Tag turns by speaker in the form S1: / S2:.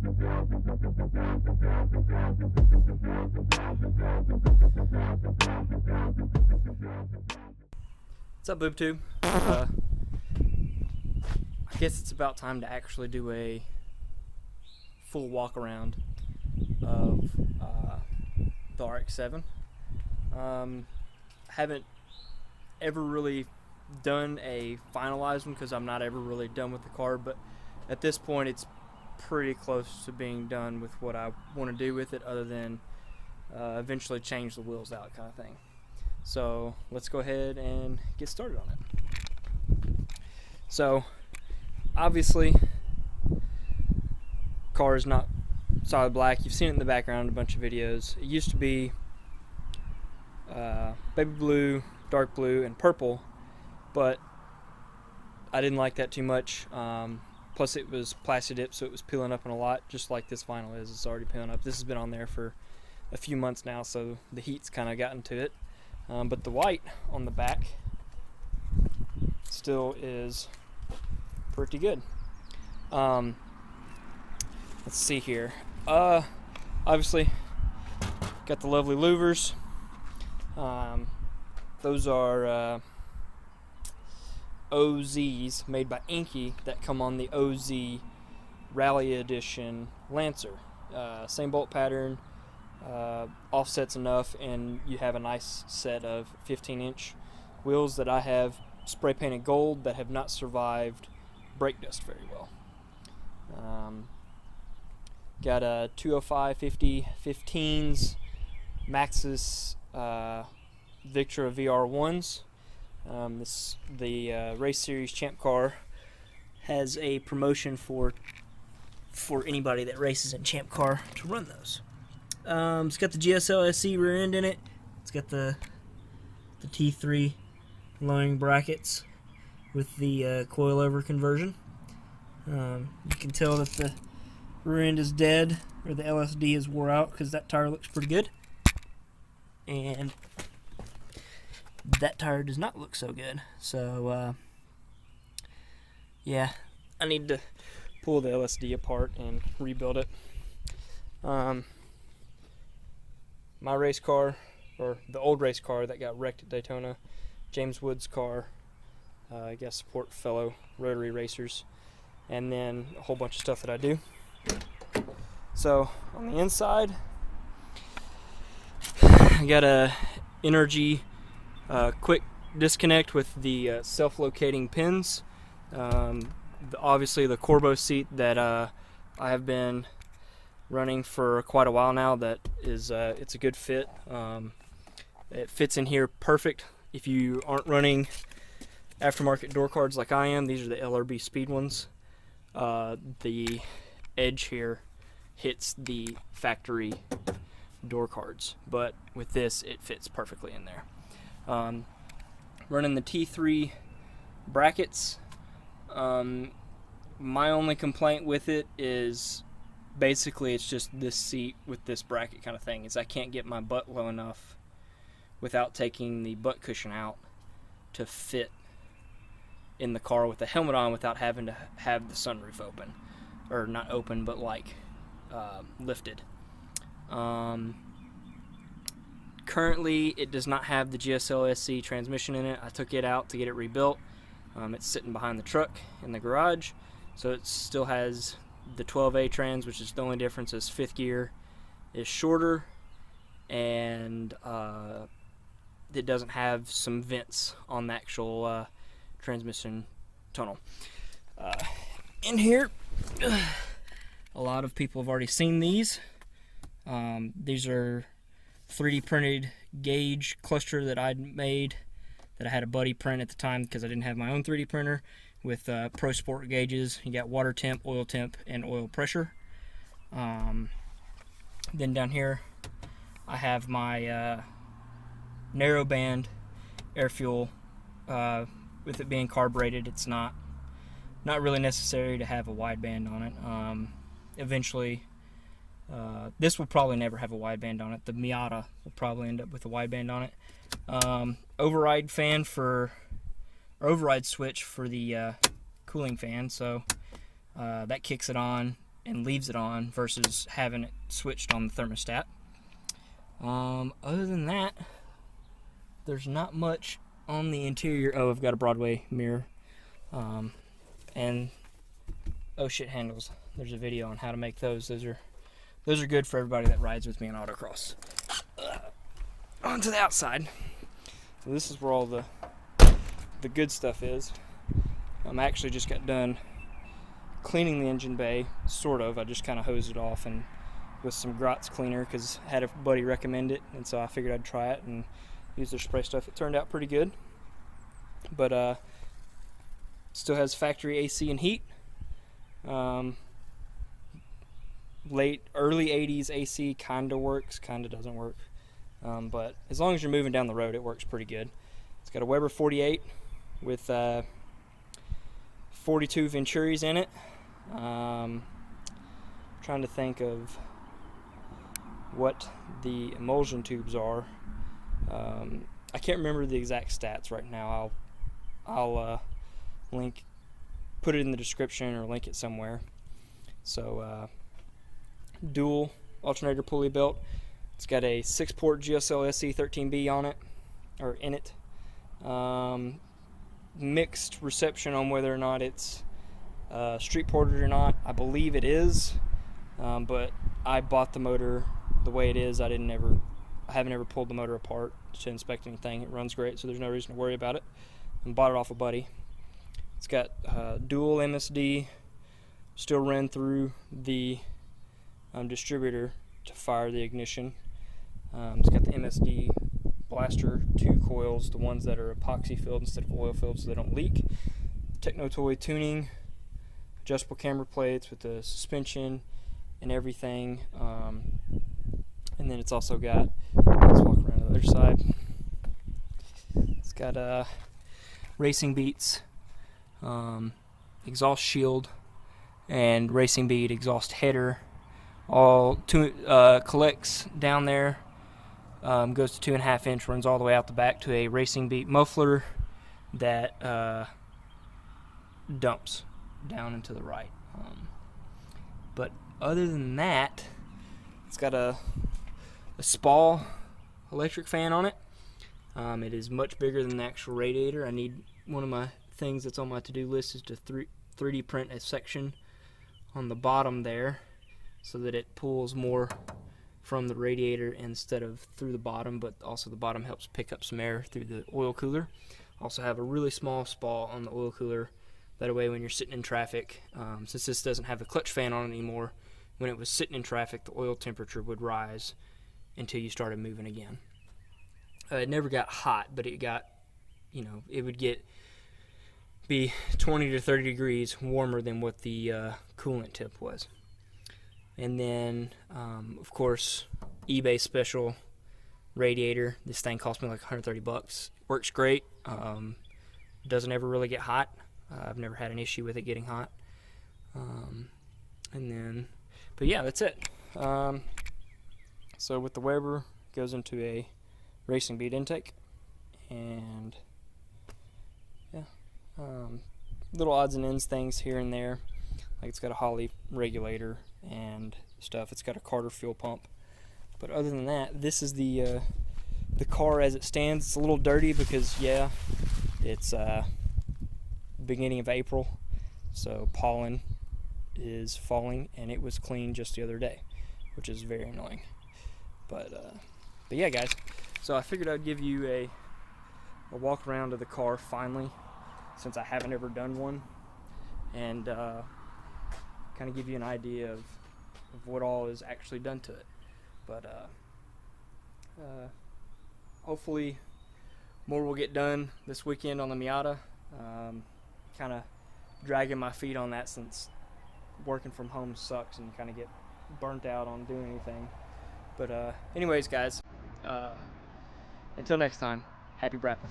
S1: What's up, BoobTube? I guess it's about time to actually do a full walk around of the RX-7. Haven't ever really done a finalized one because I'm not ever really done with the car, but at this point it's pretty close to being done with what I want to do with it, other than eventually change the wheels out kind of thing. So let's go ahead and get started on it. So obviously, car is not solid black. You've seen it in the background in a bunch of videos. It used to be baby blue, dark blue, and purple, but I didn't like that too much. Plus it was plasti dip, so it was peeling up in a lot, just like this vinyl is. It's already peeling up. This has been on there for a few months now, so the heat's kind of gotten to it. But the white on the back still is pretty good. Let's see here. Obviously, got the lovely louvers. Those are OZs made by Inky that come on the OZ Rally Edition Lancer. Same bolt pattern. Offsets enough, and you have a nice set of 15-inch wheels that I have spray painted gold that have not survived brake dust very well. Got a 205 50 15s Maxxis Victra VR1s. The Race Series Champ car has a promotion for anybody that races in Champ car to run those. It's got the GSL SC rear end in it. It's got the T3 lowering brackets with the coilover conversion. You can tell that the rear end is dead, or the LSD is wore out, because that tire looks pretty good. And that tire does not look so good. So, yeah, I need to pull the LSD apart and rebuild it. My race car, or the old race car that got wrecked at Daytona, James Wood's car, I guess support fellow rotary racers, and then a whole bunch of stuff that I do. So on the inside, I got a Energy quick disconnect with the self-locating pins. Obviously the Corbo seat that I have been running for quite a while now, that is it's a good fit. It fits in here perfect. If you aren't running aftermarket door cards like I am, these are the LRB Speed ones. The edge here hits the factory door cards, but with this it fits perfectly in there. Running the T3 brackets. My only complaint with it is basically it's just this seat with this bracket kind of thing, is I can't get my butt low enough without taking the butt cushion out to fit in the car with the helmet on without having to have the sunroof open, or not open, but like lifted. Currently it does not have the GSL SC transmission in it. I took it out to get it rebuilt. It's sitting behind the truck in the garage, so it still has the 12A trans, which is the only difference is fifth gear is shorter, and it doesn't have some vents on the actual transmission tunnel. In here, a lot of people have already seen these. These are 3D printed gauge cluster that I'd made, that I had a buddy print at the time because I didn't have my own 3D printer, with Pro Sport gauges. You got water temp, and oil pressure. Then down here I have my narrow band air fuel. With it being carbureted, it's not really necessary to have a wide band on it. Eventually, this will probably never have a wide band on it. The Miata will probably end up with a wide band on it. Override switch for the cooling fan, so that kicks it on and leaves it on versus having it switched on the thermostat. Other than that, there's not much on the interior. Oh, I've got a Broadway mirror, and oh shit handles. There's a video on how to make those. Those are good for everybody that rides with me in autocross. Onto the outside. So this is where all the good stuff is. I'm actually just got done cleaning the engine bay, sort of. I just kind of hosed it off and with some Grotz cleaner because I had a buddy recommend it, and so I figured I'd try it and use their spray stuff. It turned out pretty good, but still has factory AC and heat. Early 80s AC kind of works, kind of doesn't work, but as long as you're moving down the road, it works pretty good. It's got a Weber 48 with 42 Venturis in it. Trying to think of what the emulsion tubes are. I can't remember the exact stats right now. I'll put it in the description or link it somewhere. So dual alternator pulley belt. It's got a 6-port GSL SE 13B on it, or in it. Mixed reception on whether or not it's street ported or not. I believe it is, but I bought the motor the way it is. I haven't ever pulled the motor apart to inspect anything. It runs great, so there's no reason to worry about it. And bought it off a buddy. It's got dual MSD, still run through the distributor to fire the ignition. It's got the MSD blaster 2 coils, the ones that are epoxy filled instead of oil filled so they don't leak. Techno Toy tuning, adjustable camber plates with the suspension and everything. And then it's also got, let's walk around to the other side. It's got Racing Beats exhaust shield and Racing Beat exhaust header. All collects down there. Goes to 2.5 inch, runs all the way out the back to a Racing Beat muffler that dumps down and to the right. But other than that, it's got a SPAL electric fan on it. It is much bigger than the actual radiator. I need, one of my things that's on my to-do list is to 3D print a section on the bottom there so that it pulls more from the radiator instead of through the bottom, but also the bottom helps pick up some air through the oil cooler. Also have a really small SPAL on the oil cooler. That way when you're sitting in traffic, since this doesn't have a clutch fan on it anymore, when it was sitting in traffic, the oil temperature would rise until you started moving again. It never got hot, but it got, it would be 20 to 30 degrees warmer than what the coolant tip was. And then, of course, eBay special radiator. This thing cost me like $130. Works great. Doesn't ever really get hot. I've never had an issue with it getting hot. But yeah, that's it. So with the Weber, it goes into a Racing Beat intake, and yeah, little odds and ends things here and there. Like it's got a Holley regulator and stuff. It's got a Carter fuel pump. But other than that, this is the car as it stands. It's a little dirty because it's beginning of April, so pollen is falling, and it was clean just the other day, which is very annoying. But yeah, guys. So I figured I'd give you a walk around of the car finally, since I haven't ever done one, and kind of give you an idea of what all is actually done to it. But hopefully more will get done this weekend on the Miata. Kind of dragging my feet on that since working from home sucks and kind of get burnt out on doing anything. But anyways, guys, until next time, happy rapping.